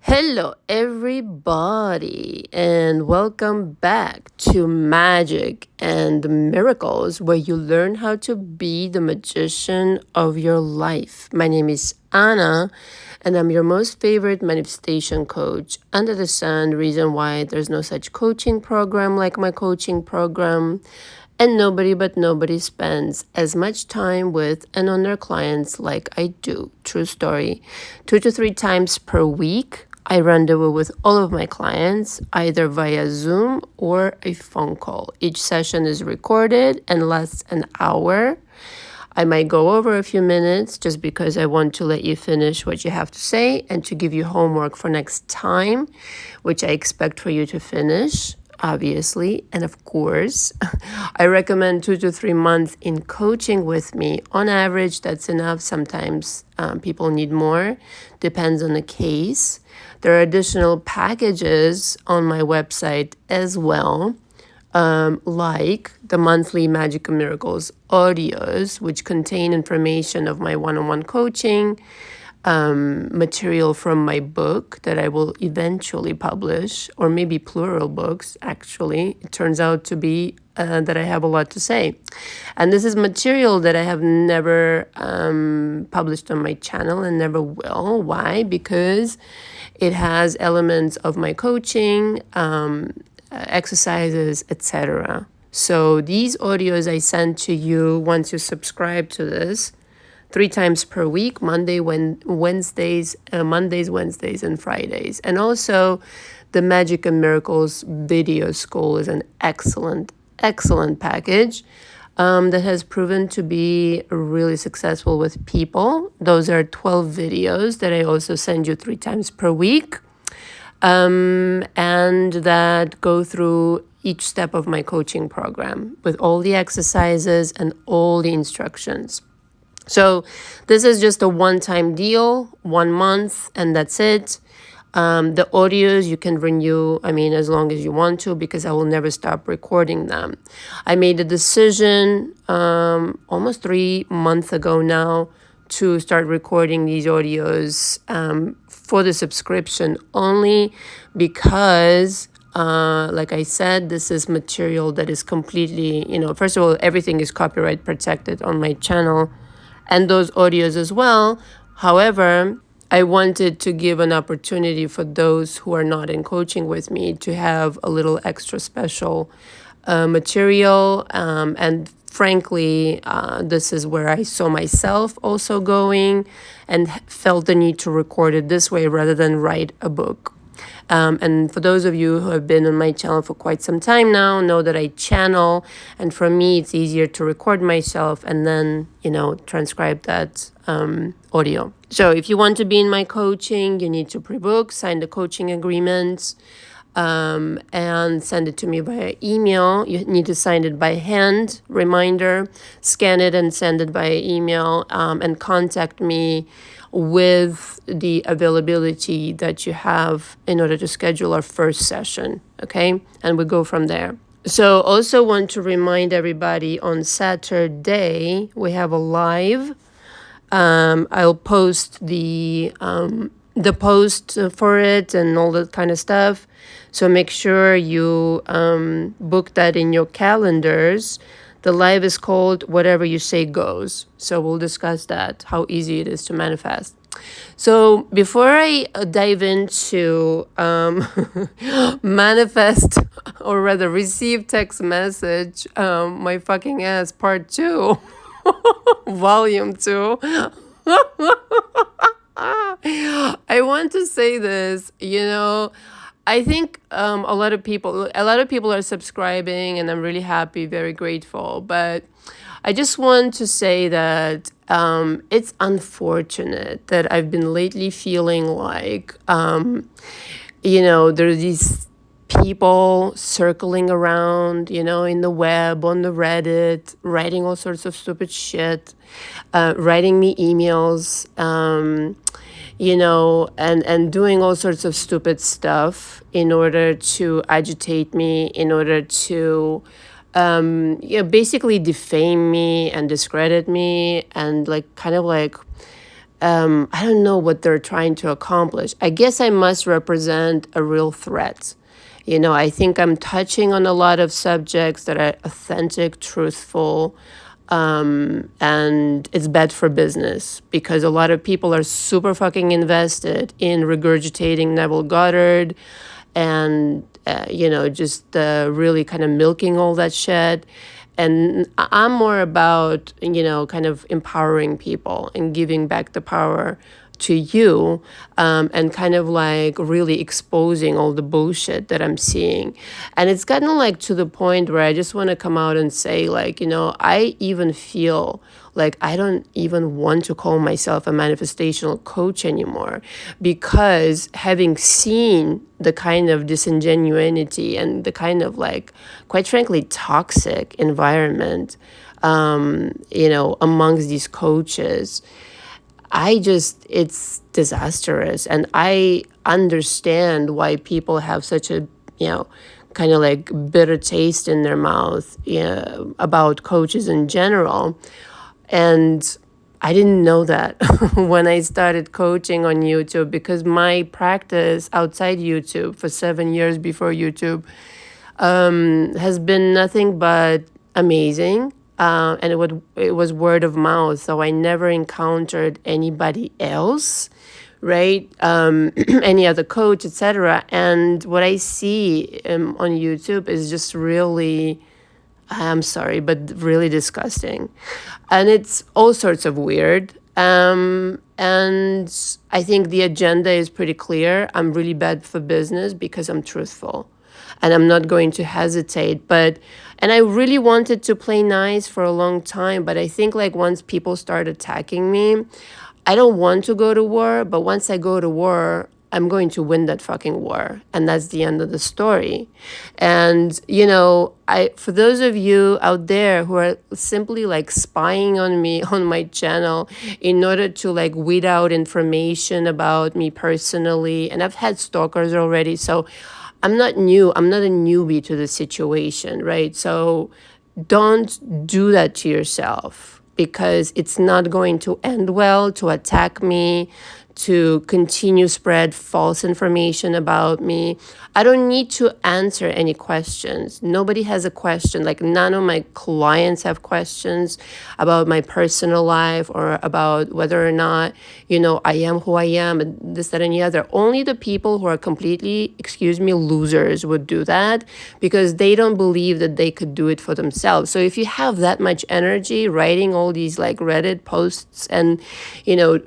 Hello, everybody, and welcome back to Magic and Miracles, where you learn how to be the magician of your life. My name is Anna, and I'm your most favorite manifestation coach under the sun. Reason why there's no such coaching program like my coaching program. And nobody spends as much time with and on their clients like I do. True story. 2 to 3 times per week, I rendezvous with all of my clients, either via Zoom or a phone call. Each session is recorded and lasts an hour. I might go over a few minutes just because I want to let you finish what you have to say and to give you homework for next time, which I expect for you to finish, obviously. And of course, I recommend 2 to 3 months in coaching with me. On average, that's enough. Sometimes people need more. Depends on the case. There are additional packages on my website as well. Like the monthly Magic and Miracles audios, which contain information of my one-on-one coaching, material from my book that I will eventually publish, or maybe plural books, actually. It turns out to be that I have a lot to say. And this is material that I have never published on my channel and never will. Why? Because it has elements of my coaching, exercises, etc. So these audios I send to you once you subscribe to this 3 times per week, Wednesdays, and Fridays. And also the Magic and Miracles video school is an excellent package that has proven to be really successful with people. Those are 12 videos that I also send you 3 times per week. And that go through each step of my coaching program with all the exercises and all the instructions. So this is just a one-time deal, 1 month, and that's it. The audios you can renew, as long as you want to, because I will never stop recording them. I made a decision almost 3 months ago now to start recording these audios for the subscription only because, like I said, this is material that is completely, first of all, everything is copyright protected on my channel and those audios as well. However, I wanted to give an opportunity for those who are not in coaching with me to have a little extra special material. And frankly, this is where I saw myself also going and felt the need to record it this way rather than write a book. And for those of you who have been on my channel for quite some time now, know that I channel. And for me, it's easier to record myself and then, transcribe that audio. So if you want to be in my coaching, you need to pre-book, sign the coaching agreement, and send it to me via email. You need to sign it by hand, reminder, scan it and send it by email, and contact me with the availability that you have in order to schedule our first session, okay? And we go from there. So also want to remind everybody on Saturday, we have a live. I'll post the post for it and all that kind of stuff. So make sure you book that in your calendars. The live is called Whatever You Say Goes. So we'll discuss that, how easy it is to manifest. So before I dive into manifest, or rather receive text message, my fucking ass part 2, volume 2. I want to say this, I think a lot of people are subscribing, and I'm really happy, very grateful. But I just want to say that it's unfortunate that I've been lately feeling like, there are these people circling around, in the web, on the Reddit, writing all sorts of stupid shit, writing me emails, and doing all sorts of stupid stuff in order to agitate me, in order to basically defame me and discredit me and I don't know what they're trying to accomplish. I guess I must represent a real threat. I think I'm touching on a lot of subjects that are authentic, truthful, and it's bad for business because a lot of people are super fucking invested in regurgitating Neville Goddard and, just really kind of milking all that shit. And I'm more about, kind of empowering people and giving back the power to you, and kind of like really exposing all the bullshit that I'm seeing. And it's gotten like to the point where I just want to come out and say, like, I even feel like I don't even want to call myself a manifestational coach anymore, because having seen the kind of disingenuity and the kind of like, quite frankly, toxic environment, amongst these coaches, it's disastrous. And I understand why people have such a, kind of like bitter taste in their mouth, about coaches in general. And I didn't know that when I started coaching on YouTube, because my practice outside YouTube for 7 years before YouTube has been nothing but amazing. And it was word of mouth. So I never encountered anybody else, right? Any other coach, etc. And what I see on YouTube is just really, I'm sorry, but really disgusting. And it's all sorts of weird. And I think the agenda is pretty clear. I'm really bad for business because I'm truthful. And I'm not going to hesitate. And I really wanted to play nice for a long time. But I think like once people start attacking me, I don't want to go to war. But once I go to war, I'm going to win that fucking war. And that's the end of the story. And, for those of you out there who are simply like spying on me on my channel in order to like weed out information about me personally, and I've had stalkers already, so I'm not new. I'm not a newbie to the situation, right? So don't do that to yourself, because it's not going to end well to attack me, to continue spread false information about me. I don't need to answer any questions. Nobody has a question. Like none of my clients have questions about my personal life or about whether or not, I am who I am and this, that, and the other. Only the people who are completely, losers would do that, because they don't believe that they could do it for themselves. So if you have that much energy writing all these like Reddit posts and,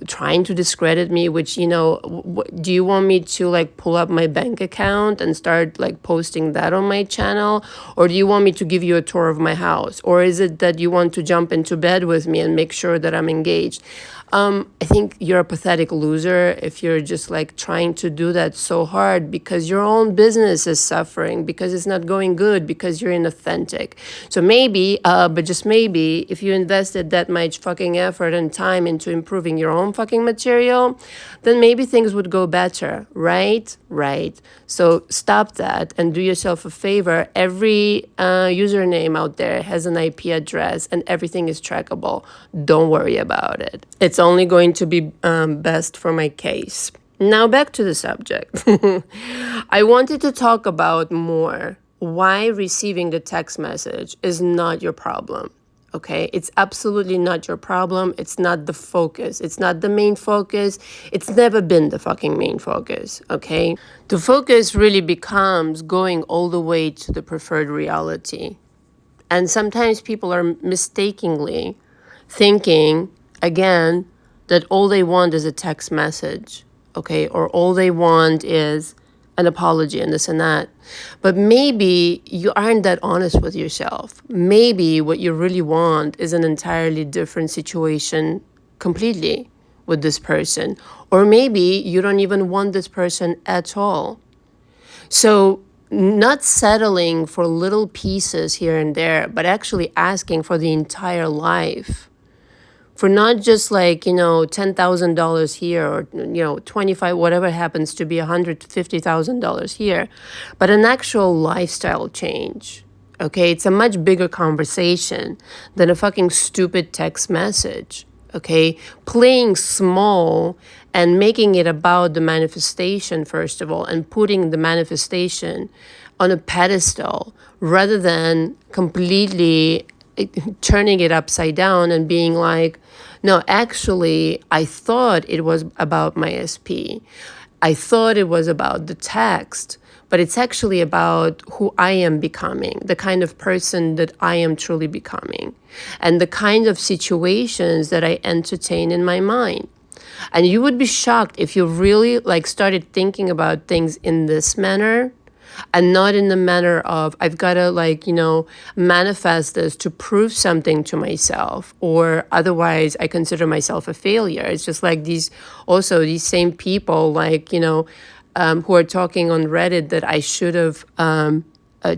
trying to discredit me, which, do you want me to like pull up my bank account and start like posting that on my channel? Or do you want me to give you a tour of my house? Or is it that you want to jump into bed with me and make sure that I'm engaged? I think you're a pathetic loser if you're just like trying to do that so hard, because your own business is suffering, because it's not going good, because you're inauthentic. So maybe, but just maybe, if you invested that much fucking effort and time into improving your own fucking material, then maybe things would go better, right? Right. So stop that and do yourself a favor. Every username out there has an IP address and everything is trackable. Don't worry about it. It's only going to be best for my case. Now back to the subject. I wanted to talk about more why receiving the text message is not your problem. Okay, it's absolutely not your problem. It's not the focus. It's not the main focus. It's never been the fucking main focus. Okay, the focus really becomes going all the way to the preferred reality. And sometimes people are mistakenly thinking, again, that all they want is a text message. Okay, or all they want is an apology and this and that. But maybe you aren't that honest with yourself. Maybe what you really want is an entirely different situation completely with this person. Or maybe you don't even want this person at all. So not settling for little pieces here and there, but actually asking for the entire life. For not just like, $10,000 here or, 25, whatever happens to be $150,000 here, but an actual lifestyle change. Okay, it's a much bigger conversation than a fucking stupid text message. okay? Playing small and making it about the manifestation, first of all, and putting the manifestation on a pedestal rather than completely turning it upside down and being like, no, actually, I thought it was about my SP. I thought it was about the text, but it's actually about who I am becoming, the kind of person that I am truly becoming, and the kind of situations that I entertain in my mind. And you would be shocked if you really started thinking about things in this manner and not in the manner of I've got to manifest this to prove something to myself, or otherwise I consider myself a failure. It's just like these same people who are talking on Reddit that I should have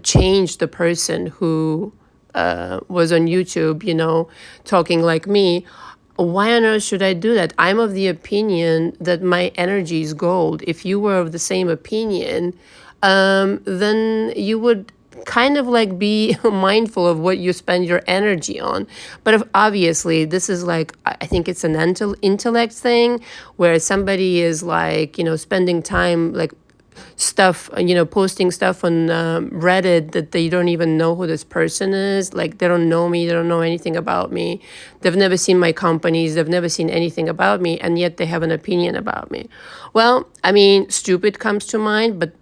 changed the person who was on YouTube, talking like me. Why on earth should I do that? I'm of the opinion that my energy is gold. If you were of the same opinion, then you would kind of be mindful of what you spend your energy on. But obviously, this is I think it's an intellect thing where somebody is spending time posting stuff on Reddit that they don't even know who this person is. They don't know me, they don't know anything about me. They've never seen my companies, they've never seen anything about me, and yet they have an opinion about me. Well, I mean, stupid comes to mind, but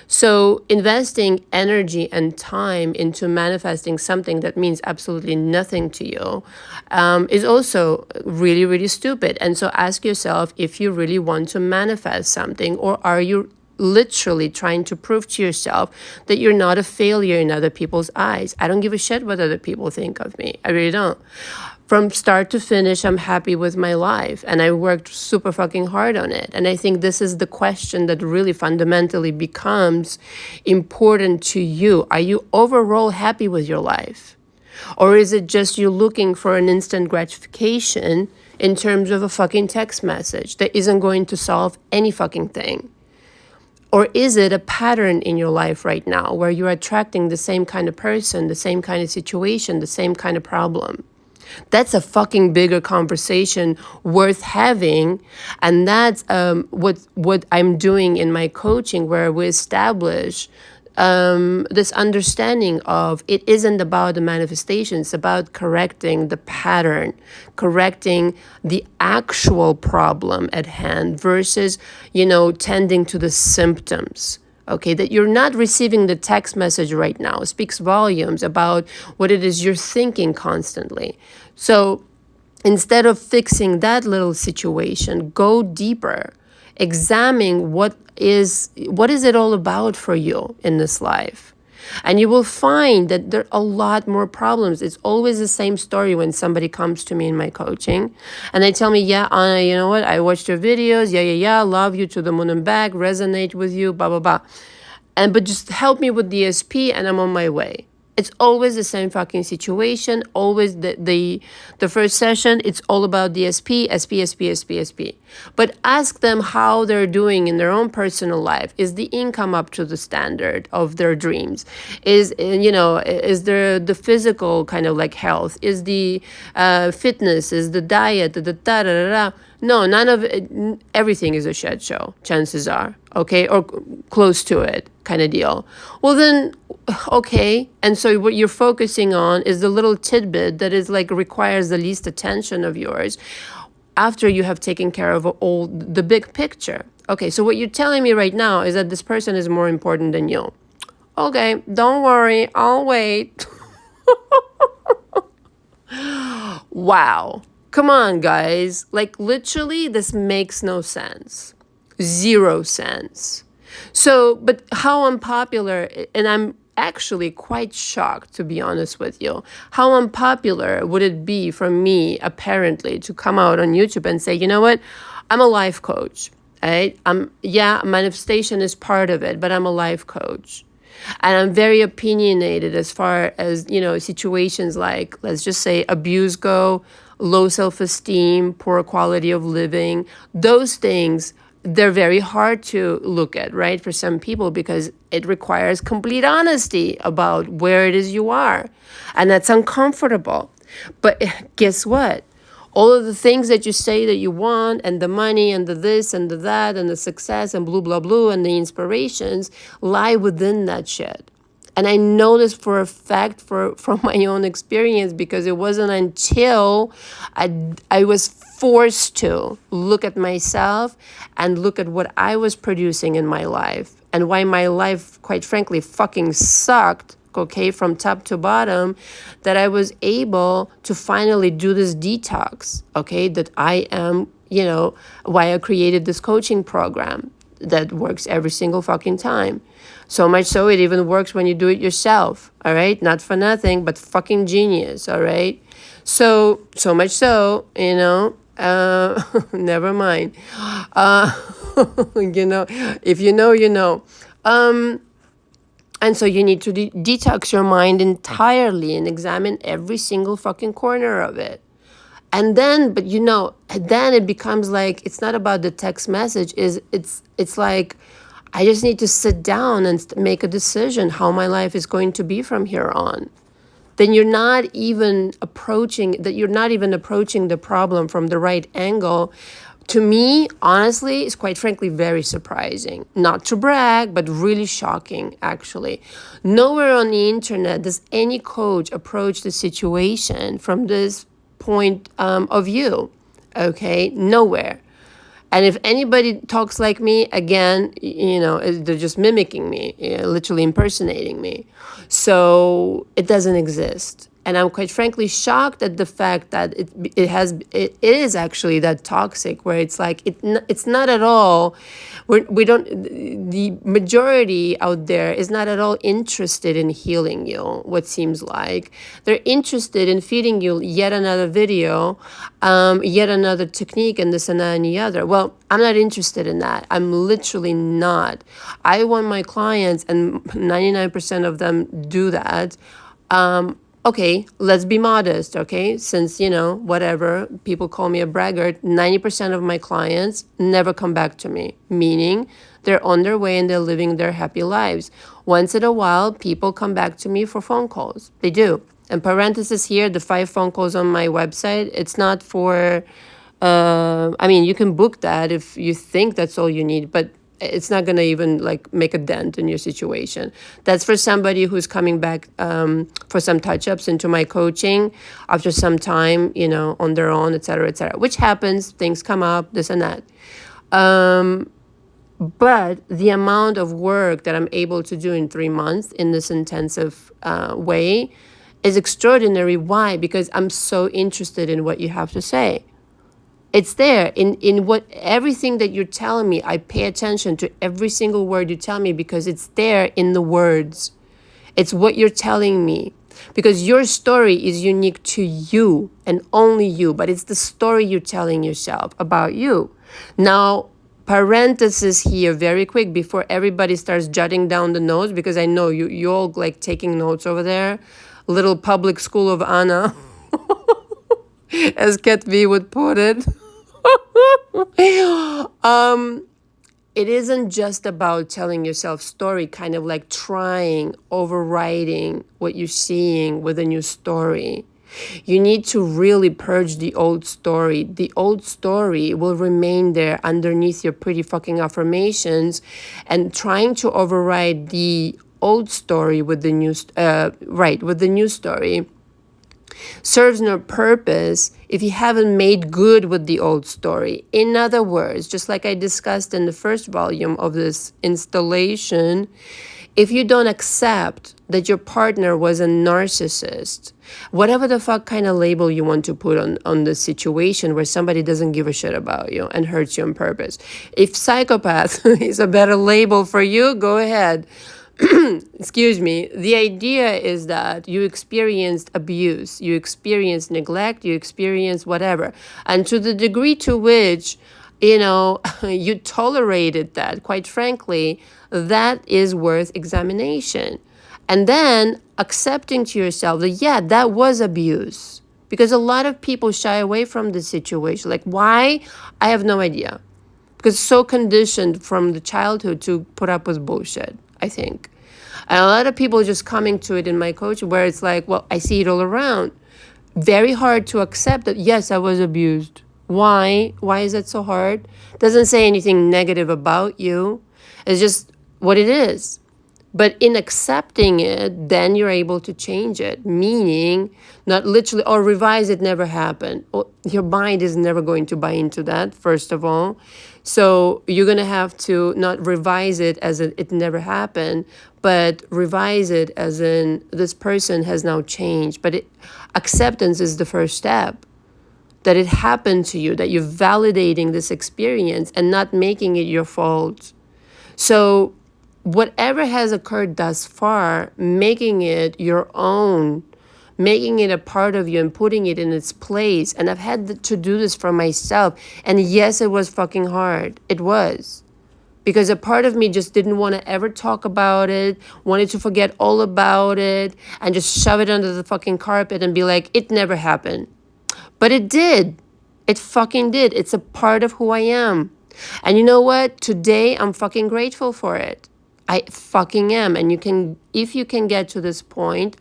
so investing energy and time into manifesting something that means absolutely nothing to you is also really, really stupid. And so ask yourself if you really want to manifest something, or are you literally trying to prove to yourself that you're not a failure in other people's eyes. I don't give a shit what other people think of me. I really don't. From start to finish, I'm happy with my life, and I worked super fucking hard on it. And I think this is the question that really fundamentally becomes important to you. Are you overall happy with your life? Or is it just you looking for an instant gratification in terms of a fucking text message that isn't going to solve any fucking thing? Or is it a pattern in your life right now where you're attracting the same kind of person, the same kind of situation, the same kind of problem? That's a fucking bigger conversation worth having. And that's what I'm doing in my coaching, where we establish this understanding of it isn't about the manifestation, it's about correcting the pattern, correcting the actual problem at hand versus, tending to the symptoms. Okay, that you're not receiving the text message right now speaks volumes about what it is you're thinking constantly. So instead of fixing that little situation, go deeper. Examine what is it all about for you in this life. And you will find that there are a lot more problems. It's always the same story when somebody comes to me in my coaching and they tell me, yeah, Anna, you know what? I watched your videos. Yeah. Love you to the moon and back. Resonate with you, blah, blah, blah. But just help me with the SP and I'm on my way. It's always the same fucking situation. Always the first session, it's all about the SP. But ask them how they're doing in their own personal life. Is the income up to the standard of their dreams? Is there the physical kind of health? Is the fitness? Is the diet? No, none of it. Everything is a shit show, chances are. Okay, or close to it kind of deal. Well then, okay. And so what you're focusing on is the little tidbit that is requires the least attention of yours after you have taken care of all the big picture. Okay, so what you're telling me right now is that this person is more important than you. Okay, don't worry, I'll wait. Wow. Come on, guys. Literally, this makes no sense. 0 sense. So, but how unpopular, and I'm actually quite shocked, to be honest with you, how unpopular would it be for me, apparently, to come out on YouTube and say, you know what, I'm a life coach, right? Manifestation is part of it, but I'm a life coach. And I'm very opinionated as far as, situations let's just say, abuse go, low self-esteem, poor quality of living, those things. They're very hard to look at, right, for some people, because it requires complete honesty about where it is you are. And that's uncomfortable. But guess what? All of the things that you say that you want, and the money and the this and the that and the success and blah, blah, blah, and the inspirations lie within that shit. And I know this for a fact from my own experience, because it wasn't until I was forced to look at myself and look at what I was producing in my life, and why my life, quite frankly, fucking sucked, okay, from top to bottom, that I was able to finally do this detox, okay, that I am, why I created this coaching program that works every single fucking time. So much so, it even works when you do it yourself, all right? Not for nothing, but fucking genius, all right? So much so, never mind. If you know, you know. And so you need to detox your mind entirely and examine every single fucking corner of it. And then, then it becomes like, it's not about the text message. It's like, I just need to sit down and make a decision how my life is going to be from here on. Then you're not even approaching the problem from the right angle. To me, honestly, it's quite frankly very surprising. Not to brag, but really shocking, actually. Nowhere on the internet does any coach approach the situation from this point of view, okay? Nowhere. And if anybody talks like me, again, they're just mimicking me, literally impersonating me. So it doesn't exist. And I'm quite frankly shocked at the fact that it is actually that toxic, where it's like, it's not at all, the majority out there is not at all interested in healing you, what seems like. They're interested in feeding you yet another video, yet another technique, and this and that and the other. Well, I'm not interested in that. I'm literally not. I want my clients, and 99% of them do that, okay, let's be modest, okay? Since, whatever, people call me a braggart, 90% of my clients never come back to me, meaning they're on their way and they're living their happy lives. Once in a while, people come back to me for phone calls. They do. And parenthesis here, the 5 phone calls on my website, it's not for, you can book that if you think that's all you need, but it's not going to even make a dent in your situation. That's for somebody who's coming back for some touch-ups into my coaching after some time, on their own, et cetera, which happens. Things come up, this and that. But the amount of work that I'm able to do in 3 months in this intensive way is extraordinary. Why? Because I'm so interested in what you have to say. It's there in what everything that you're telling me. I pay attention to every single word you tell me, because it's there in the words. It's what you're telling me, because your story is unique to you and only you, but it's the story you're telling yourself about you. Now, parenthesis here very quick before everybody starts jotting down the notes, because I know you all taking notes over there. Little public school of Anna, as Kat V would put it. It isn't just about telling yourself story, kind of like trying, overriding what you're seeing with a new story. You need to really purge the old story. The old story will remain there underneath your pretty fucking affirmations, and trying to override the old story with the new, with the new story serves no purpose if you haven't made good with the old story. In other words, just like I discussed in the first volume of this installation, if you don't accept that your partner was a narcissist, whatever the fuck kind of label you want to put on the situation where somebody doesn't give a shit about you and hurts you on purpose. If psychopath is a better label for you, go ahead. Excuse me. The idea is that you experienced abuse, you experienced neglect, you experienced whatever. And to the degree to which, you tolerated that, quite frankly, that is worth examination. And then accepting to yourself that, yeah, that was abuse. Because a lot of people shy away from the situation. Like, why? I have no idea. Because so conditioned from the childhood to put up with bullshit, I think. And a lot of people just coming to it in my coaching where it's like, well, I see it all around. Very hard to accept that, yes, I was abused. Why? Why is that so hard? Doesn't say anything negative about you. It's just what it is. But in accepting it, then you're able to change it. Meaning, not literally, or revise it never happened. Your mind is never going to buy into that, first of all. So you're going to have to not revise it as it never happened, but revise it as in this person has now changed. But acceptance is the first step. That it happened to you, that you're validating this experience and not making it your fault. So whatever has occurred thus far, making it your own, making it a part of you and putting it in its place. And I've had to do this for myself. And yes, it was fucking hard. It was. Because a part of me just didn't want to ever talk about it, wanted to forget all about it, and just shove it under the fucking carpet and be like, it never happened. But it did. It fucking did. It's a part of who I am. And you know what? Today, I'm fucking grateful for it. I fucking am. And if you can get to this point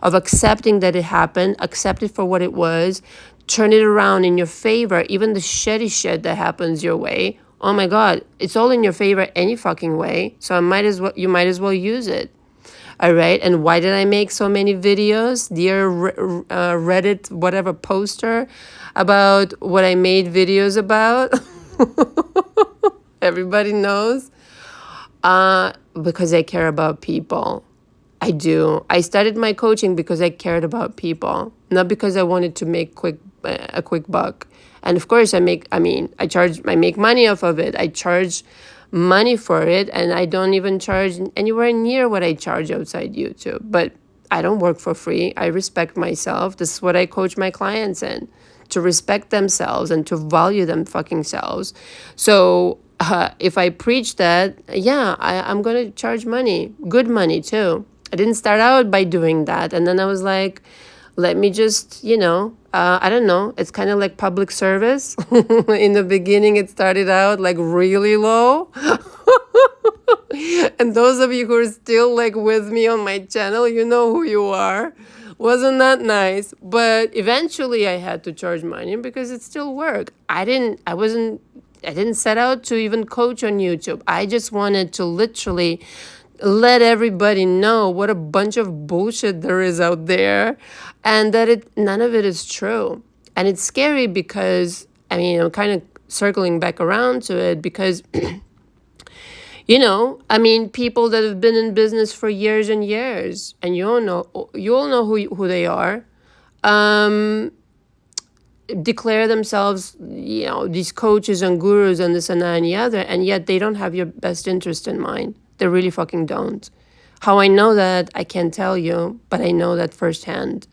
of accepting that it happened, accept it for what it was, turn it around in your favor, even the shitty shit that happens your way. Oh my God, it's all in your favor any fucking way. So you might as well use it. All right. And why did I make so many videos? Dear Reddit, whatever poster about what I made videos about. Everybody knows. Because I care about people. I do. I started my coaching because I cared about people, not because I wanted to make a quick buck. And of course, I make money off of it. I charge money for it, and I don't even charge anywhere near what I charge outside YouTube. But I don't work for free. I respect myself. This is what I coach my clients in, to respect themselves and to value them fucking selves. So if I preach that, yeah, I'm going to charge money, good money too. I didn't start out by doing that. And then I was like, let me just, I don't know. It's kind of like public service. In the beginning, it started out like really low. And those of you who are still like with me on my channel, you know who you are. Wasn't that nice? But eventually I had to charge money because it still worked. I didn't set out to even coach on YouTube. I just wanted to literally let everybody know what a bunch of bullshit there is out there, and that none of it is true. And it's scary because, I'm kind of circling back around to it because, people that have been in business for years and years, and you all know who they are, declare themselves, these coaches and gurus and this and that and the other, and yet they don't have your best interest in mind. They really fucking don't. How I know that, I can't tell you, but I know that firsthand.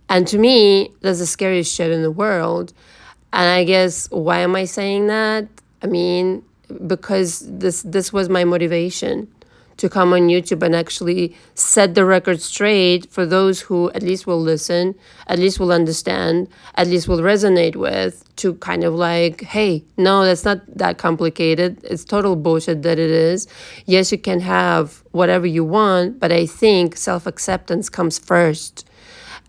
And to me, that's the scariest shit in the world. And I guess, why am I saying that? Because this was my motivation to come on YouTube and actually set the record straight for those who at least will listen, at least will understand, at least will resonate with, to kind of like, hey, no, that's not that complicated. It's total bullshit that it is. Yes, you can have whatever you want, but I think self-acceptance comes first.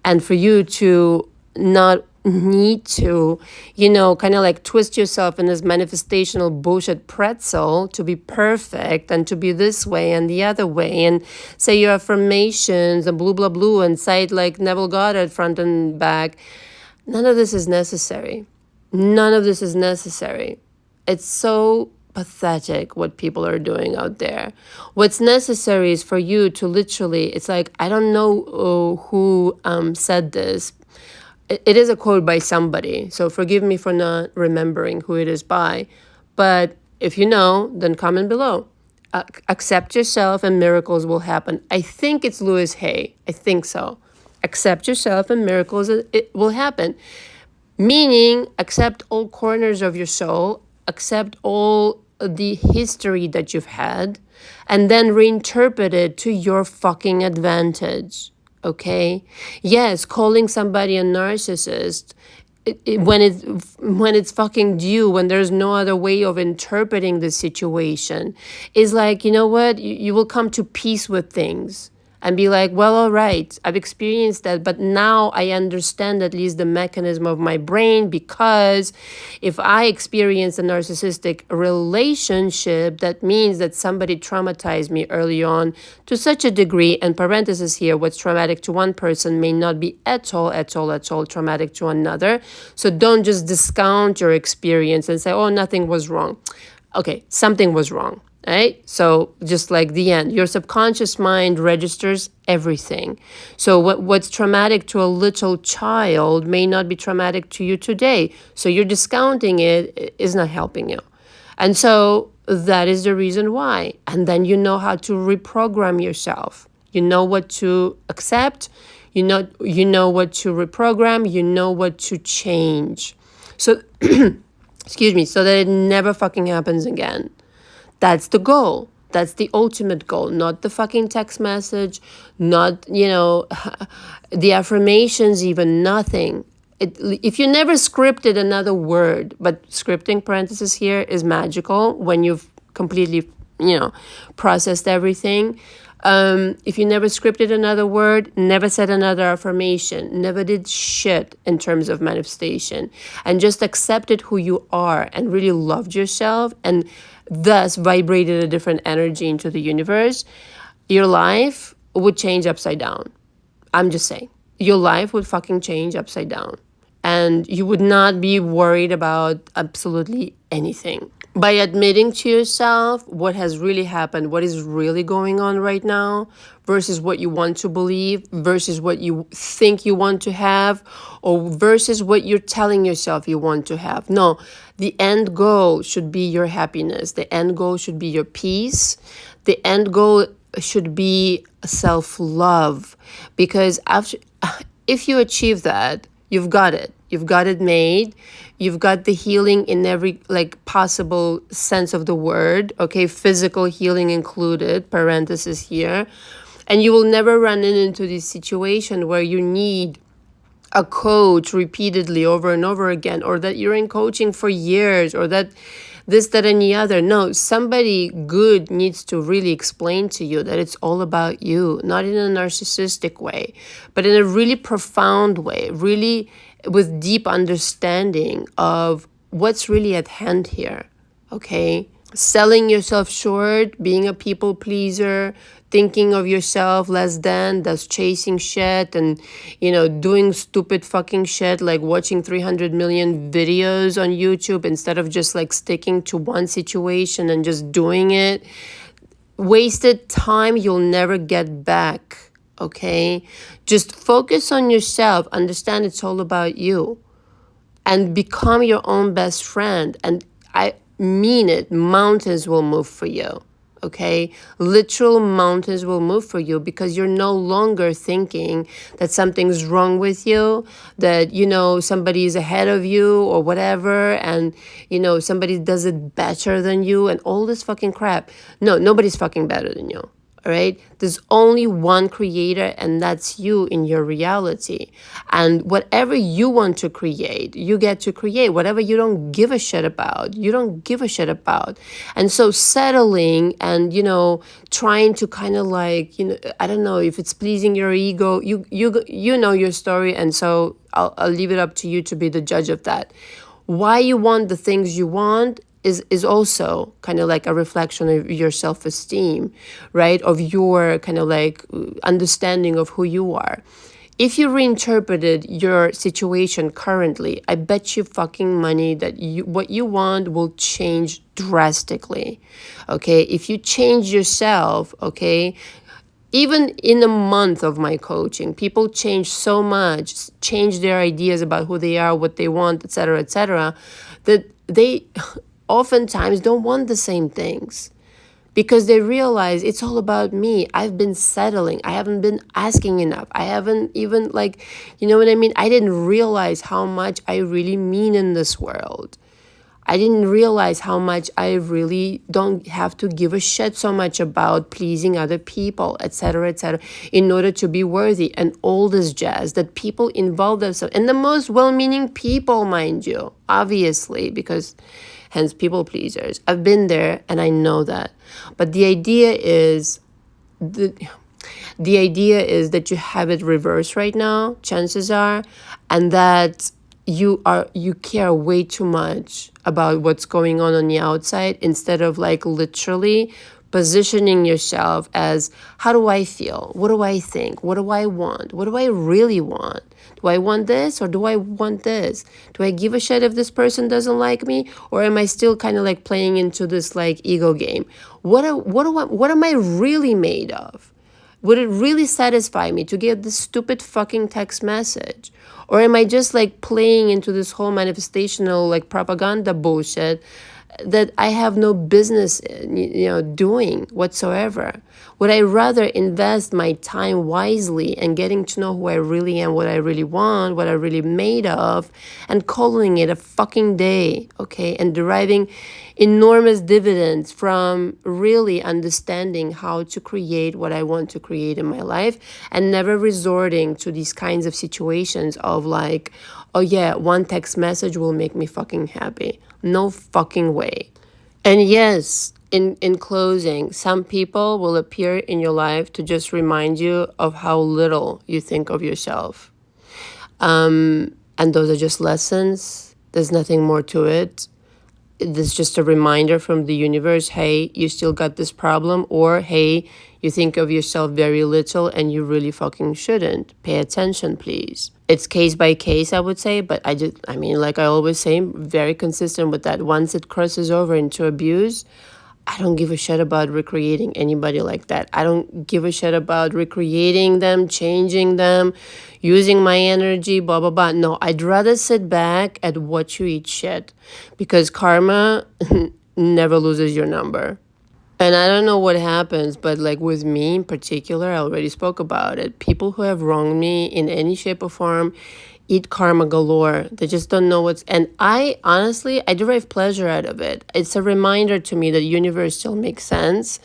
And for you to not need to, kind of like twist yourself in this manifestational bullshit pretzel to be perfect and to be this way and the other way and say your affirmations and blah, blah, blah and cite like Neville Goddard front and back. None of this is necessary. None of this is necessary. It's so pathetic what people are doing out there. What's necessary is for you to literally, it's like, I don't know who said this. It is a quote by somebody, so forgive me for not remembering who it is by. But if you know, then comment below. Accept yourself and miracles will happen. I think it's Louis Hay. I think so. Accept yourself and miracles it will happen. Meaning, accept all corners of your soul, accept all the history that you've had, and then reinterpret it to your fucking advantage. Okay? Yes, calling somebody a narcissist when it's fucking due, when there's no other way of interpreting the situation, is like, you know what? You will come to peace with things. and be like, well, all right, I've experienced that, but now I understand at least the mechanism of my brain, because if I experience a narcissistic relationship, that means that somebody traumatized me early on to such a degree, and parenthesis here, what's traumatic to one person may not be at all traumatic to another. So don't just discount your experience and say, oh, nothing was wrong. Okay, something was wrong. Right? So just like the end, your subconscious mind registers everything. So what's traumatic to a little child may not be traumatic to you today. So you're discounting it is not helping you. And so that is the reason why. And then you know how to reprogram yourself. You know what to accept. You know what to reprogram. You know what to change. So, excuse me, so that it never fucking happens again. That's the goal. That's the ultimate goal, not the fucking text message, not, the affirmations, even nothing. If you never scripted another word, but scripting, parenthesis here, is magical when you've completely, processed everything. If you never scripted another word, never said another affirmation, never did shit in terms of manifestation, and just accepted who you are and really loved yourself and thus vibrated a different energy into the universe, your life would change upside down. I'm just saying. Your life would fucking change upside down. And you would not be worried about absolutely anything. By admitting to yourself what has really happened, what is really going on right now, versus what you want to believe, versus what you think you want to have, or versus what you're telling yourself you want to have. No, the end goal should be your happiness. The end goal should be your peace. The end goal should be self-love. Because if you achieve that, you've got it. You've got it made. You've got the healing in every possible sense of the word. Okay, physical healing included, parenthesis here. And you will never run into this situation where you need a coach repeatedly over and over again, or that you're in coaching for years, or that this, that, and the other. No, somebody good needs to really explain to you that it's all about you, not in a narcissistic way, but in a really profound way, really with deep understanding of what's really at hand here, okay? Selling yourself short, being a people pleaser, thinking of yourself less than, that's chasing shit and, doing stupid fucking shit like watching 300 million videos on YouTube instead of just sticking to one situation and just doing it. Wasted time you'll never get back. Okay, just focus on yourself. Understand it's all about you, and become your own best friend. And I mean it. Mountains will move for you. Okay, literal mountains will move for you, because you're no longer thinking that something's wrong with you, that somebody is ahead of you or whatever, and somebody does it better than you and all this fucking crap. No, nobody's fucking better than you. All right, there's only one creator, and that's you in your reality. And whatever you want to create, you get to create. Whatever you don't give a shit about, you don't give a shit about. And so settling and trying to kind of I don't know if it's pleasing your ego. You know your story, and so I'll leave it up to you to be the judge of that. Why you want the things you want is also kind of a reflection of your self-esteem, right? Of your kind of understanding of who you are. If you reinterpreted your situation currently, I bet you fucking money that what you want will change drastically, okay? If you change yourself, okay? Even in a month of my coaching, people change so much, change their ideas about who they are, what they want, etc., that they oftentimes don't want the same things, because they realize it's all about me. I've been settling. I haven't been asking enough. I haven't even you know what I mean? I didn't realize how much I really mean in this world. I didn't realize how much I really don't have to give a shit so much about pleasing other people, etc., in order to be worthy, and all this jazz that people involve themselves, and the most well-meaning people, mind you, obviously, because hence people pleasers. I've been there and I know that. But the idea is The idea is that you have it reversed right now, chances are, and that you care way too much about what's going on the outside, instead of like literally positioning yourself as, how do I feel? What do I think? What do I want? What do I really want? Do I want this or do I want this? Do I give a shit if this person doesn't like me? Or am I still kind of like playing into this like ego game? What am I really made of? Would it really satisfy me to get this stupid fucking text message? Or am I just like playing into this whole manifestational like propaganda bullshit that I have no business, doing whatsoever? Would I rather invest my time wisely and getting to know who I really am, what I really want, what I'm really made of, and calling it a fucking day, okay? And deriving enormous dividends from really understanding how to create what I want to create in my life, and never resorting to these kinds of situations of like, oh yeah, one text message will make me fucking happy. No fucking way. And yes, in closing, some people will appear in your life to just remind you of how little you think of yourself. And those are just lessons. There's nothing more to it. It's just a reminder from the universe, hey, you still got this problem, or hey, you think of yourself very little and you really fucking shouldn't. Pay attention, please. It's case by case, I would say, but like I always say, very consistent with that. Once it crosses over into abuse, I don't give a shit about recreating anybody like that. I don't give a shit about recreating them, changing them, using my energy, blah, blah, blah. No, I'd rather sit back and watch you eat shit, because karma never loses your number. And I don't know what happens, but like with me in particular, I already spoke about it. People who have wronged me in any shape or form eat karma galore. They just don't know and I honestly, I derive pleasure out of it. It's a reminder to me that the universe still makes sense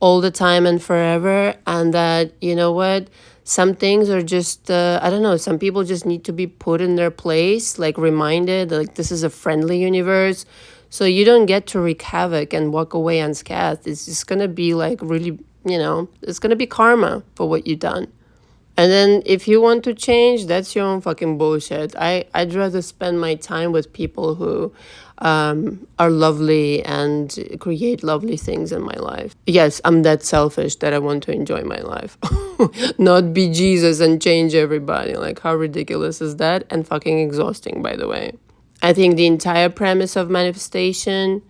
all the time and forever. And that, you know what? Some things are just, I don't know, some people just need to be put in their place, like reminded, like this is a friendly universe. So you don't get to wreak havoc and walk away unscathed. It's just going to be like really, it's going to be karma for what you've done. And then if you want to change, that's your own fucking bullshit. I'd rather spend my time with people who are lovely and create lovely things in my life. Yes, I'm that selfish that I want to enjoy my life. Not be Jesus and change everybody. Like, how ridiculous is that? And fucking exhausting, by the way. I think the entire premise of manifestation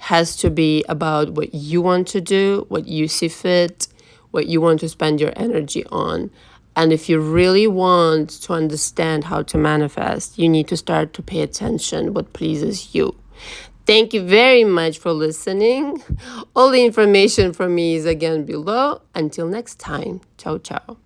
has to be about what you want to do, what you see fit, what you want to spend your energy on. And if you really want to understand how to manifest, you need to start to pay attention what pleases you. Thank you very much for listening. All the information from me is again below. Until next time, ciao, ciao.